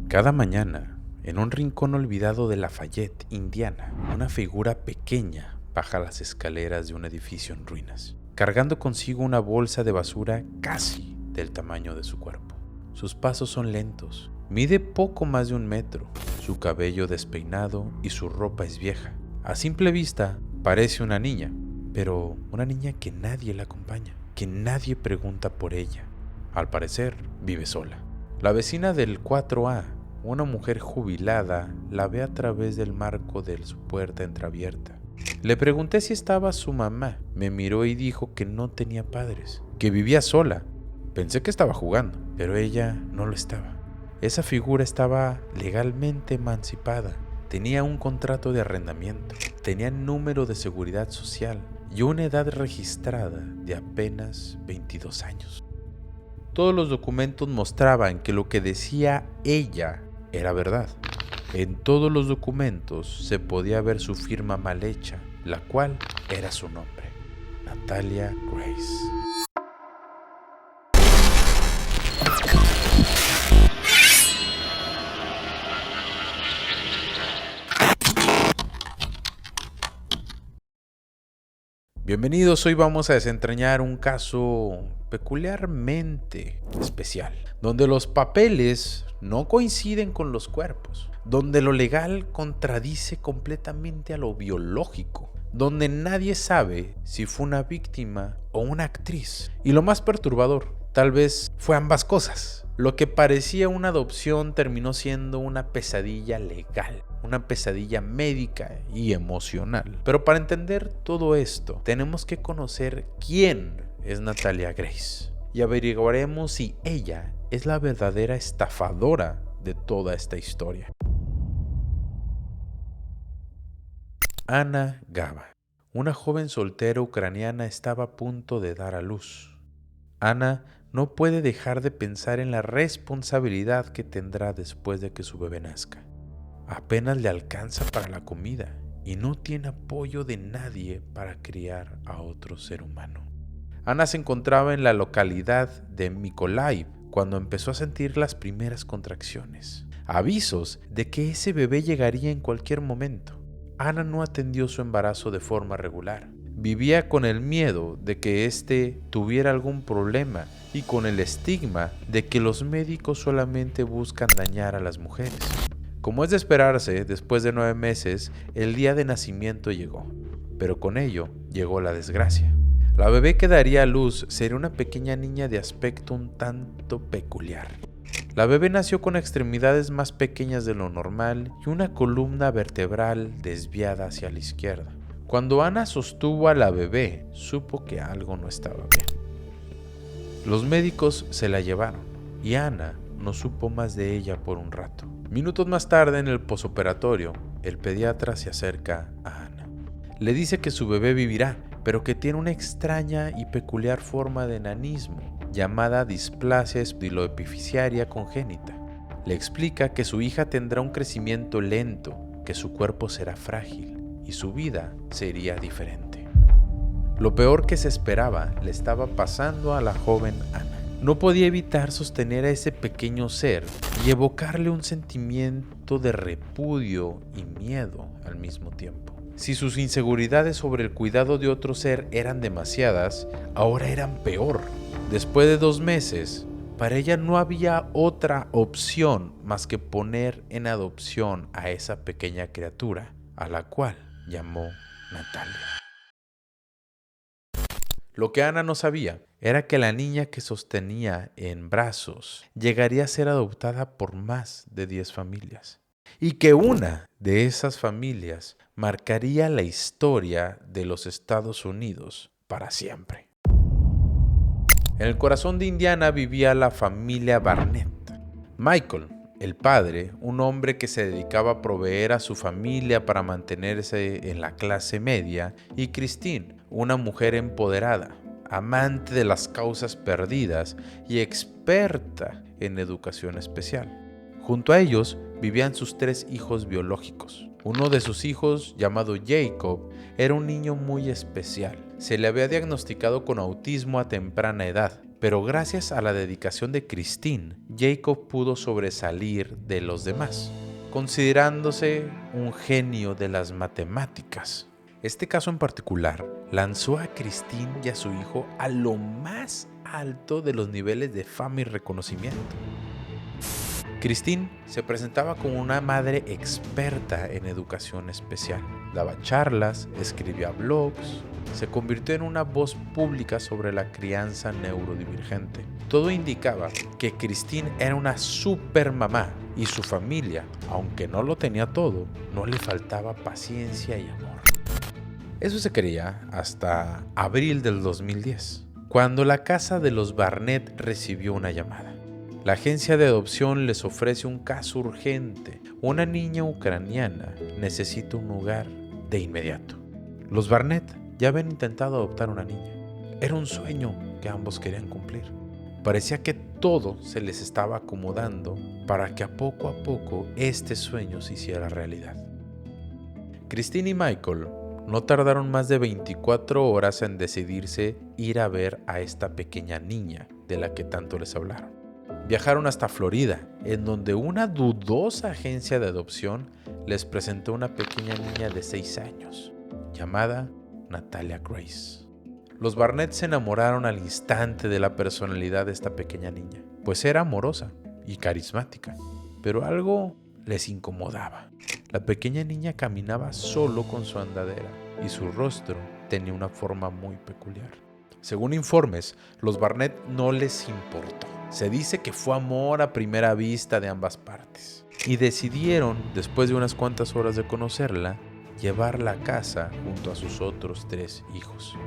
Cada mañana, en un rincón olvidado de Lafayette, Indiana, una figura pequeña baja las escaleras de un edificio en ruinas, cargando consigo una bolsa de basura casi del tamaño de su cuerpo. Sus pasos son lentos, mide poco más de 1 metro, su cabello despeinado y su ropa es vieja. A simple vista parece una niña, pero una niña que nadie la acompaña, que nadie pregunta por ella. Al parecer, vive sola. La vecina del 4A, una mujer jubilada, la ve a través del marco de su puerta entreabierta. Le pregunté si estaba su mamá. Me miró y dijo que no tenía padres, que vivía sola. Pensé que estaba jugando, pero ella no lo estaba. Esa figura estaba legalmente emancipada. Tenía un contrato de arrendamiento, tenía número de seguridad social y una edad registrada de apenas 22 años. Todos los documentos mostraban que lo que decía ella era verdad. En todos los documentos se podía ver su firma mal hecha, la cual era su nombre, Natalia Grace. Bienvenidos, hoy vamos a desentrañar un caso peculiarmente especial, donde los papeles no coinciden con los cuerpos, donde lo legal contradice completamente a lo biológico, donde nadie sabe si fue una víctima o una actriz. Y lo más perturbador, tal vez fue ambas cosas. Lo que parecía una adopción terminó siendo una pesadilla legal, una pesadilla médica y emocional. Pero para entender todo esto, tenemos que conocer quién es Natalia Grace y averiguaremos si ella es la verdadera estafadora de toda esta historia. Anna Gaba, una joven soltera ucraniana, estaba a punto de dar a luz. Anna no puede dejar de pensar en la responsabilidad que tendrá después de que su bebé nazca. Apenas le alcanza para la comida y no tiene apoyo de nadie para criar a otro ser humano. Anna se encontraba en la localidad de Mykolaiv cuando empezó a sentir las primeras contracciones, avisos de que ese bebé llegaría en cualquier momento. Anna no atendió su embarazo de forma regular. Vivía con el miedo de que éste tuviera algún problema y con el estigma de que los médicos solamente buscan dañar a las mujeres. Como es de esperarse, después de 9 meses, el día de nacimiento llegó, pero con ello llegó la desgracia. La bebé que daría a luz sería una pequeña niña de aspecto un tanto peculiar. La bebé nació con extremidades más pequeñas de lo normal y una columna vertebral desviada hacia la izquierda. Cuando Anna sostuvo a la bebé, supo que algo no estaba bien. Los médicos se la llevaron y Anna no supo más de ella por un rato. Minutos más tarde, en el posoperatorio, el pediatra se acerca a Anna. Le dice que su bebé vivirá, pero que tiene una extraña y peculiar forma de enanismo llamada displasia epiloepificiaria congénita. Le explica que su hija tendrá un crecimiento lento, que su cuerpo será frágil y su vida sería diferente. Lo peor que se esperaba le estaba pasando a la joven Anna. No podía evitar sostener a ese pequeño ser y evocarle un sentimiento de repudio y miedo al mismo tiempo. Si sus inseguridades sobre el cuidado de otro ser eran demasiadas, ahora eran peor. Después de 2 meses, para ella no había otra opción más que poner en adopción a esa pequeña criatura, a la cual llamó Natalia. Lo que Anna no sabía era que la niña que sostenía en brazos llegaría a ser adoptada por más de 10 familias y que una de esas familias marcaría la historia de los Estados Unidos para siempre. En el corazón de Indiana vivía la familia Barnett. Michael, el padre, un hombre que se dedicaba a proveer a su familia para mantenerse en la clase media, y Christine, una mujer empoderada, amante de las causas perdidas y experta en educación especial. Junto a ellos vivían sus 3 hijos biológicos. Uno de sus hijos, llamado Jacob, era un niño muy especial. Se le había diagnosticado con autismo a temprana edad Pero gracias a la dedicación de Christine, Jacob pudo sobresalir de los demás, considerándose un genio de las matemáticas. Este caso en particular lanzó a Christine y a su hijo a lo más alto de los niveles de fama y reconocimiento. Christine se presentaba como una madre experta en educación especial. Daba charlas, escribía blogs, se convirtió en una voz pública sobre la crianza neurodivergente. Todo indicaba que Christine era una super mamá y su familia, aunque no lo tenía todo, no le faltaba paciencia y amor. Eso se creía hasta abril del 2010, cuando la casa de los Barnett recibió una llamada. La agencia de adopción les ofrece un caso urgente. Una niña ucraniana necesita un hogar de inmediato. Los Barnett ya habían intentado adoptar una niña. Era un sueño que ambos querían cumplir. Parecía que todo se les estaba acomodando para que a poco este sueño se hiciera realidad. Christine y Michael no tardaron más de 24 horas en decidirse ir a ver a esta pequeña niña de la que tanto les hablaron. Viajaron hasta Florida, en donde una dudosa agencia de adopción les presentó una pequeña niña de 6 años, llamada Natalia Grace. Los Barnett se enamoraron al instante de la personalidad de esta pequeña niña, pues era amorosa y carismática, pero algo les incomodaba. La pequeña niña caminaba solo con su andadera y su rostro tenía una forma muy peculiar. Según informes, los Barnett no les importó. Se dice que fue amor a primera vista de ambas partes. Y decidieron, después de unas cuantas horas de conocerla, llevarla a casa junto a sus otros 3 hijos.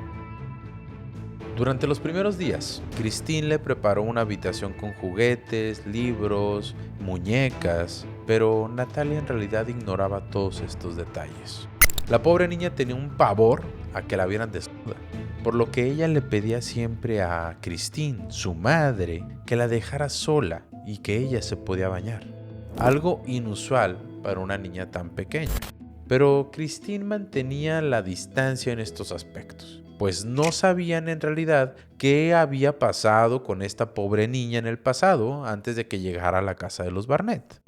Durante los primeros días, Christine le preparó una habitación con juguetes, libros, muñecas, pero Natalia en realidad ignoraba todos estos detalles. La pobre niña tenía un pavor a que la vieran desnuda, por lo que ella le pedía siempre a Christine, su madre, que la dejara sola y que ella se podía bañar. Algo inusual para una niña tan pequeña. Pero Christine mantenía la distancia en estos aspectos, pues no sabían en realidad qué había pasado con esta pobre niña en el pasado antes de que llegara a la casa de los Barnett.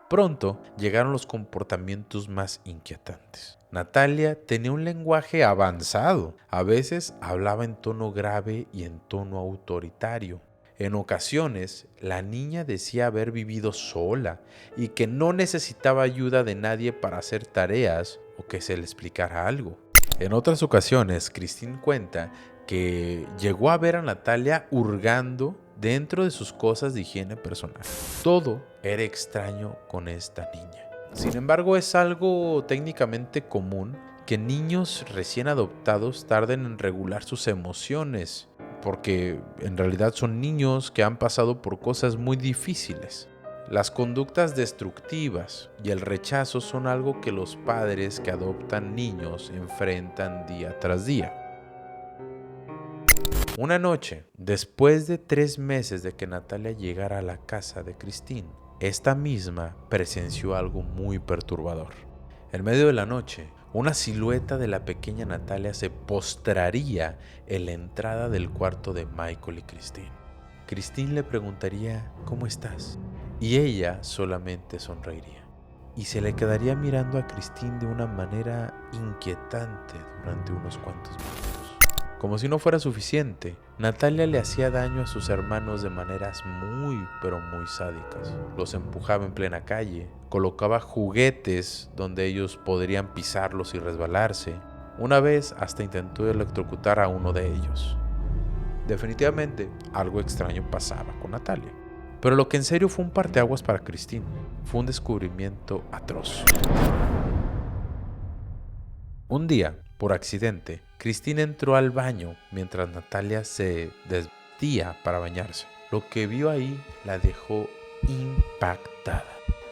Pronto llegaron los comportamientos más inquietantes. Natalia tenía un lenguaje avanzado. A veces hablaba en tono grave y en tono autoritario. En ocasiones, la niña decía haber vivido sola y que no necesitaba ayuda de nadie para hacer tareas o que se le explicara algo. En otras ocasiones, Christine cuenta que llegó a ver a Natalia hurgando dentro de sus cosas de higiene personal. Todo era extraño con esta niña. Sin embargo, es algo técnicamente común que niños recién adoptados tarden en regular sus emociones, porque en realidad son niños que han pasado por cosas muy difíciles. Las conductas destructivas y el rechazo son algo que los padres que adoptan niños enfrentan día tras día. Una noche, después de 3 meses de que Natalia llegara a la casa de Christine, esta misma presenció algo muy perturbador. En medio de la noche, una silueta de la pequeña Natalia se postraría en la entrada del cuarto de Michael y Christine. Christine le preguntaría ¿cómo estás? Y ella solamente sonreiría. Y se le quedaría mirando a Christine de una manera inquietante durante unos cuantos minutos. Como si no fuera suficiente, Natalia le hacía daño a sus hermanos de maneras muy sádicas. Los empujaba en plena calle, colocaba juguetes donde ellos podrían pisarlos y resbalarse. Una vez hasta intentó electrocutar a uno de ellos. Definitivamente, algo extraño pasaba con Natalia. Pero lo que en serio fue un parteaguas para Christine fue un descubrimiento atroz. Un día, por accidente, Christine entró al baño mientras Natalia se desvestía para bañarse. Lo que vio ahí la dejó impactada.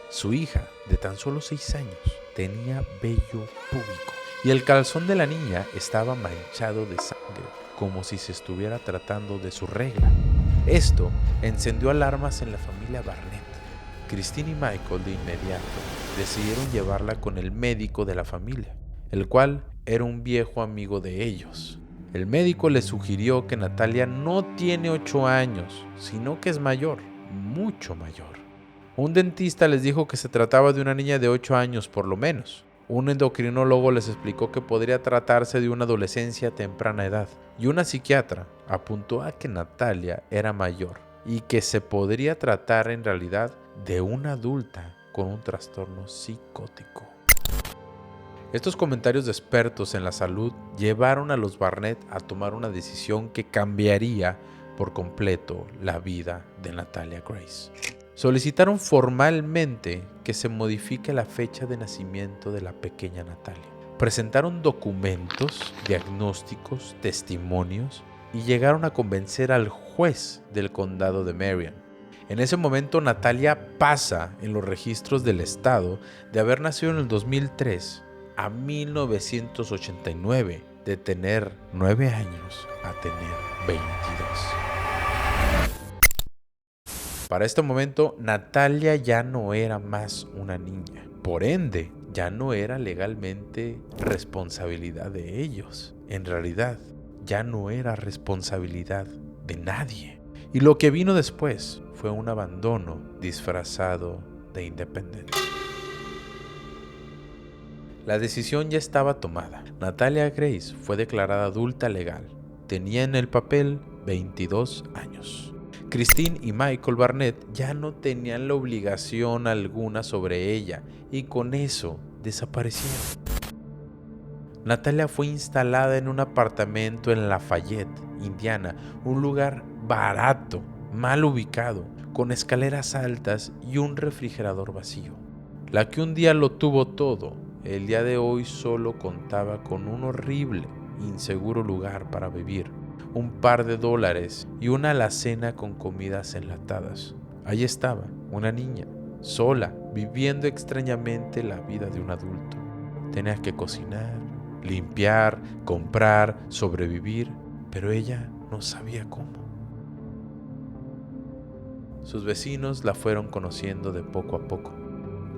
Su hija, de tan solo 6 años, tenía vello púbico y el calzón de la niña estaba manchado de sangre, como si se estuviera tratando de su regla. Esto encendió alarmas en la familia Barnett. Christine y Michael de inmediato decidieron llevarla con el médico de la familia, el cual era un viejo amigo de ellos. El médico le sugirió que Natalia no tiene 8 años, sino que es mayor, mucho mayor. Un dentista les dijo que se trataba de una niña de 8 años por lo menos. Un endocrinólogo les explicó que podría tratarse de una adolescencia a temprana edad. Y una psiquiatra apuntó a que Natalia era mayor y que se podría tratar en realidad de una adulta con un trastorno psicótico. Estos comentarios de expertos en la salud llevaron a los Barnett a tomar una decisión que cambiaría por completo la vida de Natalia Grace. Solicitaron formalmente que se modifique la fecha de nacimiento de la pequeña Natalia. Presentaron documentos, diagnósticos, testimonios y llegaron a convencer al juez del condado de Marion. En ese momento Natalia pasa en los registros del estado de haber nacido en el 2003 a 1989, de tener 9 años a tener 22. Para este momento, Natalia ya no era más una niña. Por ende, ya no era legalmente responsabilidad de ellos. En realidad, ya no era responsabilidad de nadie. Y lo que vino después fue un abandono disfrazado de independencia. La decisión ya estaba tomada. Natalia Grace fue declarada adulta legal. Tenía en el papel 22 años. Christine y Michael Barnett ya no tenían la obligación alguna sobre ella y con eso desaparecieron. Natalia fue instalada en un apartamento en Lafayette, Indiana, un lugar barato, mal ubicado, con escaleras altas y un refrigerador vacío. La que un día lo tuvo todo, el día de hoy solo contaba con un horrible, inseguro lugar para vivir, un par de dólares y una alacena con comidas enlatadas. Allí estaba, una niña, sola, viviendo extrañamente la vida de un adulto. Tenía que cocinar, limpiar, comprar, sobrevivir, pero ella no sabía cómo. Sus vecinos la fueron conociendo de poco a poco.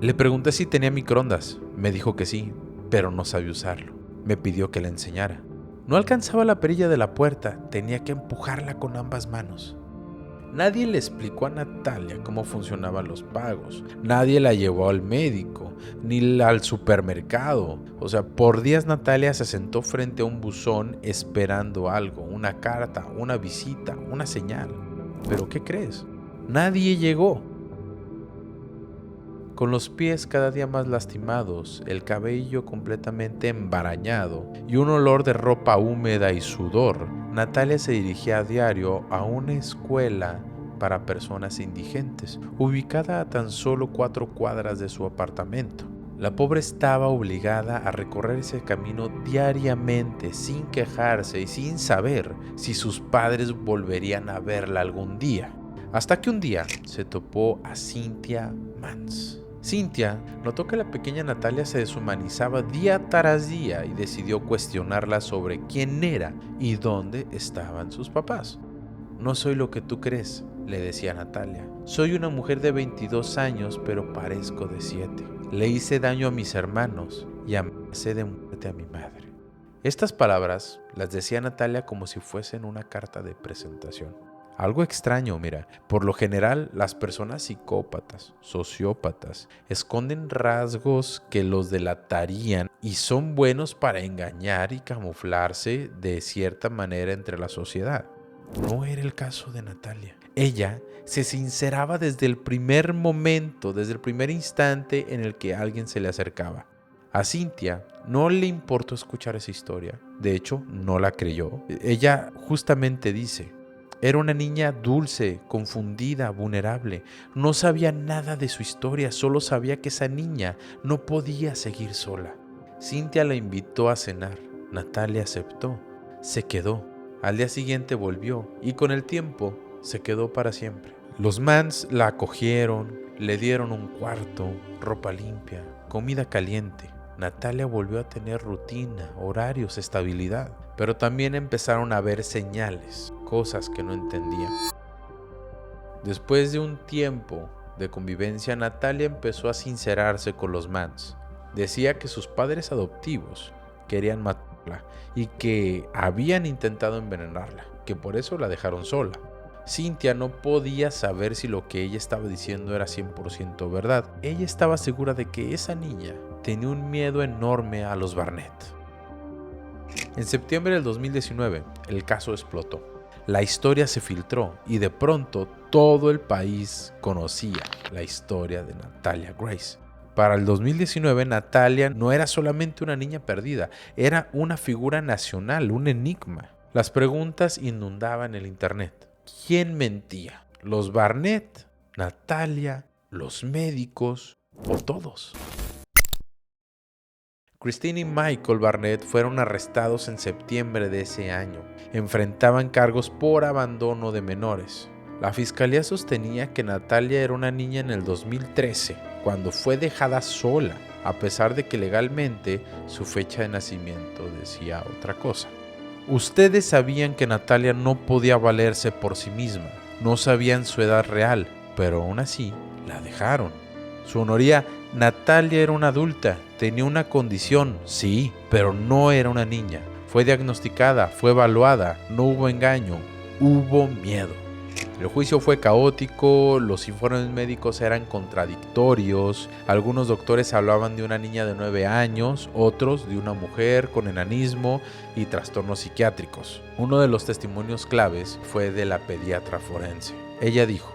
Le pregunté si tenía microondas. Me dijo que sí, pero no sabía usarlo. Me pidió que le enseñara. No alcanzaba la perilla de la puerta, tenía que empujarla con ambas manos. Nadie le explicó a Natalia cómo funcionaban los pagos. Nadie la llevó al médico, ni al supermercado. O sea, por días Natalia se sentó frente a un buzón esperando algo, una carta, una visita, una señal. ¿Pero qué crees? Nadie llegó. Con los pies cada día más lastimados, el cabello completamente embarañado y un olor de ropa húmeda y sudor, Natalia se dirigía a diario a una escuela para personas indigentes, ubicada a tan solo 4 cuadras de su apartamento. La pobre estaba obligada a recorrer ese camino diariamente, sin quejarse y sin saber si sus padres volverían a verla algún día. Hasta que un día se topó a Cynthia Mans. Cynthia notó que la pequeña Natalia se deshumanizaba día tras día y decidió cuestionarla sobre quién era y dónde estaban sus papás. No soy lo que tú crees, le decía Natalia. Soy una mujer de 22 años, pero parezco de 7. Le hice daño a mis hermanos y amenacé de muerte a mi madre. Estas palabras las decía Natalia como si fuesen una carta de presentación. Algo extraño, mira, por lo general las personas psicópatas, sociópatas, esconden rasgos que los delatarían y son buenos para engañar y camuflarse de cierta manera entre la sociedad. No era el caso de Natalia. Ella se sinceraba desde el primer momento, desde el primer instante en el que alguien se le acercaba. A Cynthia no le importó escuchar esa historia. De hecho, no la creyó. Ella justamente dice: era una niña dulce, confundida, vulnerable. No sabía nada de su historia, solo sabía que esa niña no podía seguir sola. Cynthia la invitó a cenar. Natalia aceptó. Se quedó. Al día siguiente volvió y con el tiempo se quedó para siempre. Los Mans la acogieron, le dieron un cuarto, ropa limpia, comida caliente. Natalia volvió a tener rutina, horarios, estabilidad, pero también empezaron a ver señales, cosas que no entendía. Después de un tiempo de convivencia, Natalia empezó a sincerarse con los Mans. Decía que sus padres adoptivos querían matar y que habían intentado envenenarla, que por eso la dejaron sola. Cynthia no podía saber si lo que ella estaba diciendo era 100% verdad. Ella estaba segura de que esa niña tenía un miedo enorme a los Barnett. En septiembre del 2019, el caso explotó. La historia se filtró y de pronto todo el país conocía la historia de Natalia Grace. Para el 2019, Natalia no era solamente una niña perdida, era una figura nacional, un enigma. Las preguntas inundaban el internet. ¿Quién mentía? ¿Los Barnett? ¿Natalia? ¿Los médicos? ¿O todos? Christine y Michael Barnett fueron arrestados en septiembre de ese año. Enfrentaban cargos por abandono de menores. La fiscalía sostenía que Natalia era una niña en el 2013, cuando fue dejada sola, a pesar de que legalmente su fecha de nacimiento decía otra cosa. Ustedes sabían que Natalia no podía valerse por sí misma, no sabían su edad real, pero aún así la dejaron. Su honoría, Natalia era una adulta, tenía una condición, sí, pero no era una niña. Fue diagnosticada, fue evaluada, no hubo engaño, hubo miedo. El juicio fue caótico, los informes médicos eran contradictorios, algunos doctores hablaban de una niña de 9 años, otros de una mujer con enanismo y trastornos psiquiátricos. Uno de los testimonios claves fue de la pediatra forense. Ella dijo: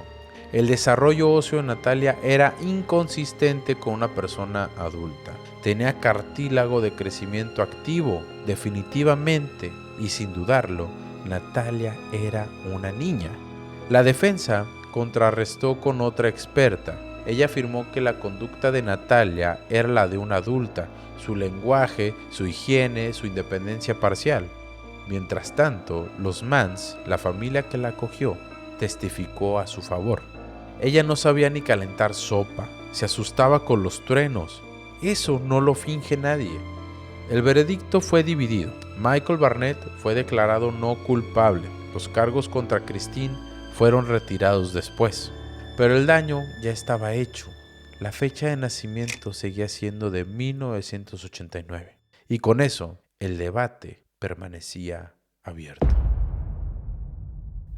el desarrollo óseo de Natalia era inconsistente con una persona adulta. Tenía cartílago de crecimiento activo, definitivamente, y sin dudarlo, Natalia era una niña. La defensa contrarrestó con otra experta. Ella afirmó que la conducta de Natalia era la de una adulta, su lenguaje, su higiene, su independencia parcial. Mientras tanto, los Mans, la familia que la acogió, testificó a su favor. Ella no sabía ni calentar sopa, se asustaba con los truenos. Eso no lo finge nadie. El veredicto fue dividido. Michael Barnett fue declarado no culpable. Los cargos contra Christine fueron retirados después. Pero el daño ya estaba hecho. La fecha de nacimiento seguía siendo de 1989. Y con eso, el debate permanecía abierto.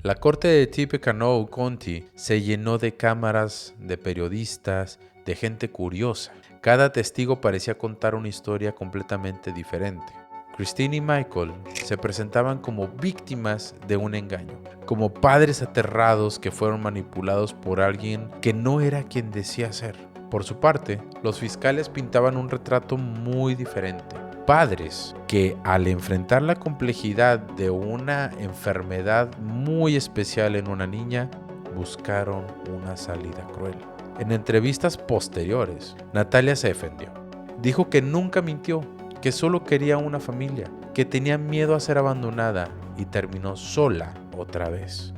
La corte de Tippecanoe County se llenó de cámaras, de periodistas, de gente curiosa. Cada testigo parecía contar una historia completamente diferente. Christine y Michael se presentaban como víctimas de un engaño, como padres aterrados que fueron manipulados por alguien que no era quien decía ser. Por su parte, los fiscales pintaban un retrato muy diferente. Padres que, al enfrentar la complejidad de una enfermedad muy especial en una niña, buscaron una salida cruel. En entrevistas posteriores, Natalia se defendió. Dijo que nunca mintió, que solo quería una familia, que tenía miedo a ser abandonada y terminó sola otra vez.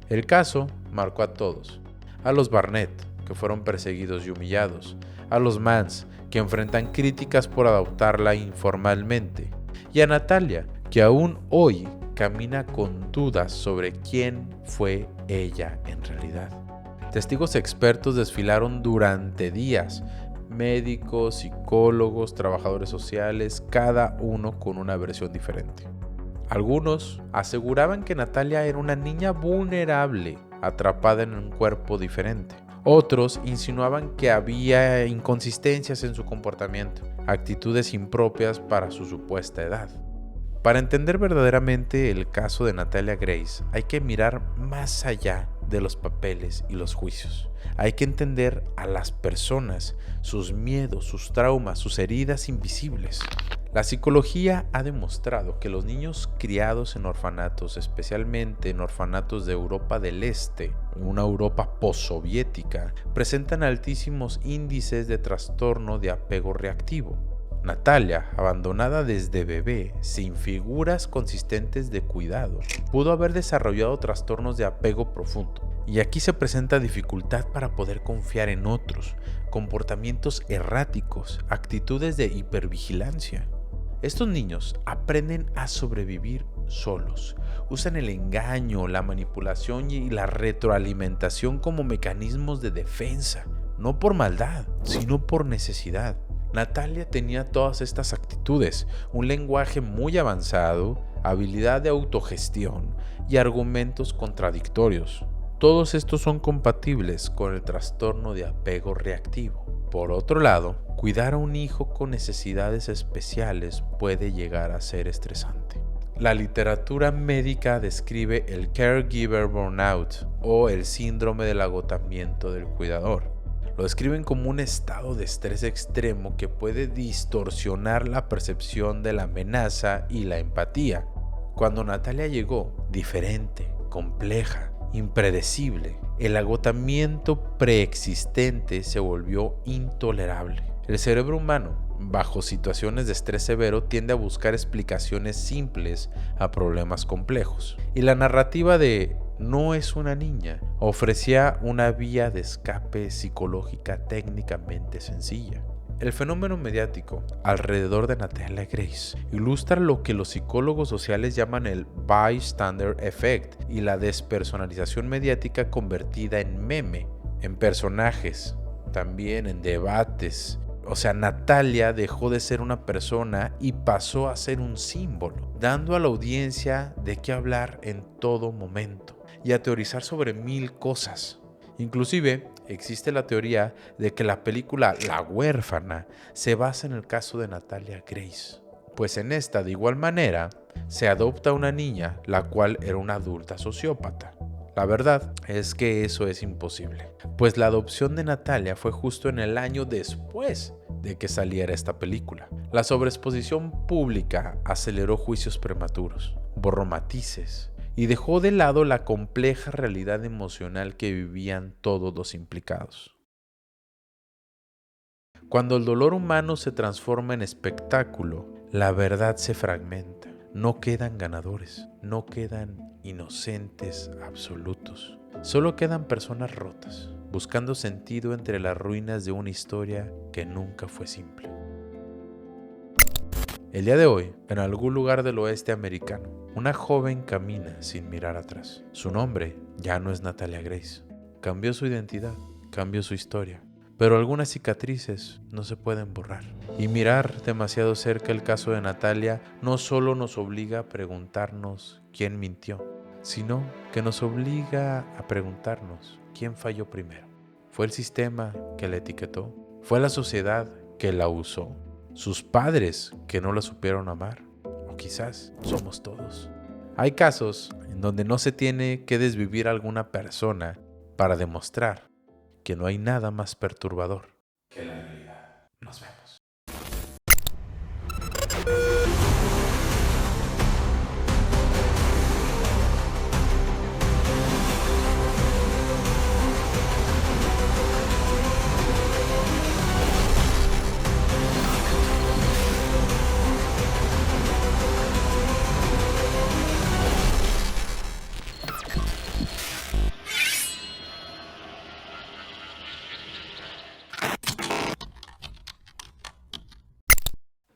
El caso marcó a todos: a los Barnett, que fueron perseguidos y humillados, a los Mans, que enfrentan críticas por adoptarla informalmente, y a Natalia, que aún hoy camina con dudas sobre quién fue ella en realidad. Testigos expertos desfilaron durante días, médicos, psicólogos, trabajadores sociales, cada uno con una versión diferente. Algunos aseguraban que Natalia era una niña vulnerable, atrapada en un cuerpo diferente. Otros insinuaban que había inconsistencias en su comportamiento, actitudes impropias para su supuesta edad. Para entender verdaderamente el caso de Natalia Grace, hay que mirar más allá de los papeles y los juicios. Hay que entender a las personas, sus miedos, sus traumas, sus heridas invisibles. La psicología ha demostrado que los niños criados en orfanatos, especialmente en orfanatos de Europa del Este, una Europa postsoviética, presentan altísimos índices de trastorno de apego reactivo. Natalia, abandonada desde bebé, sin figuras consistentes de cuidado, pudo haber desarrollado trastornos de apego profundo. Y aquí se presenta dificultad para poder confiar en otros, comportamientos erráticos, actitudes de hipervigilancia. Estos niños aprenden a sobrevivir solos. Usan el engaño, la manipulación y la retroalimentación como mecanismos de defensa, no por maldad, sino por necesidad. Natalia tenía todas estas actitudes, un lenguaje muy avanzado, habilidad de autogestión y argumentos contradictorios. Todos estos son compatibles con el trastorno de apego reactivo. Por otro lado, cuidar a un hijo con necesidades especiales puede llegar a ser estresante. La literatura médica describe el caregiver burnout o el síndrome del agotamiento del cuidador. Lo describen como un estado de estrés extremo que puede distorsionar la percepción de la amenaza y la empatía. Cuando Natalia llegó, diferente, compleja, impredecible, el agotamiento preexistente se volvió intolerable. El cerebro humano, bajo situaciones de estrés severo, tiende a buscar explicaciones simples a problemas complejos. Y la narrativa de "no es una niña" ofrecía una vía de escape psicológica técnicamente sencilla. El fenómeno mediático alrededor de Natalia Grace ilustra lo que los psicólogos sociales llaman el bystander effect y la despersonalización mediática convertida en meme, en personajes, también en debates. O sea, Natalia dejó de ser una persona y pasó a ser un símbolo, dando a la audiencia de qué hablar en todo momento y a teorizar sobre 1000 cosas. Inclusive, existe la teoría de que la película La huérfana se basa en el caso de Natalia Grace, pues en esta, de igual manera, se adopta a una niña, la cual era una adulta sociópata. La verdad es que eso es imposible, pues la adopción de Natalia fue justo en el año después de que saliera esta película. La sobreexposición pública aceleró juicios prematuros, borró matices y dejó de lado la compleja realidad emocional que vivían todos los implicados. Cuando el dolor humano se transforma en espectáculo, la verdad se fragmenta. No quedan ganadores, no quedan inocentes absolutos. Solo quedan personas rotas, buscando sentido entre las ruinas de una historia que nunca fue simple. El día de hoy, en algún lugar del oeste americano, una joven camina sin mirar atrás. Su nombre ya no es Natalia Grace. Cambió su identidad, cambió su historia. Pero algunas cicatrices no se pueden borrar. Y mirar demasiado cerca el caso de Natalia no solo nos obliga a preguntarnos quién mintió, sino que nos obliga a preguntarnos quién falló primero. ¿Fue el sistema que la etiquetó? ¿Fue la sociedad que la usó? ¿Sus padres que no la supieron amar? ¿O quizás somos todos? Hay casos en donde no se tiene que desvivir a alguna persona para demostrar que no hay nada más perturbador que la realidad. Nos vemos.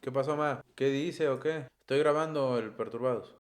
¿Qué pasó, ma? ¿Qué dice o qué? Estoy grabando el Perturbados.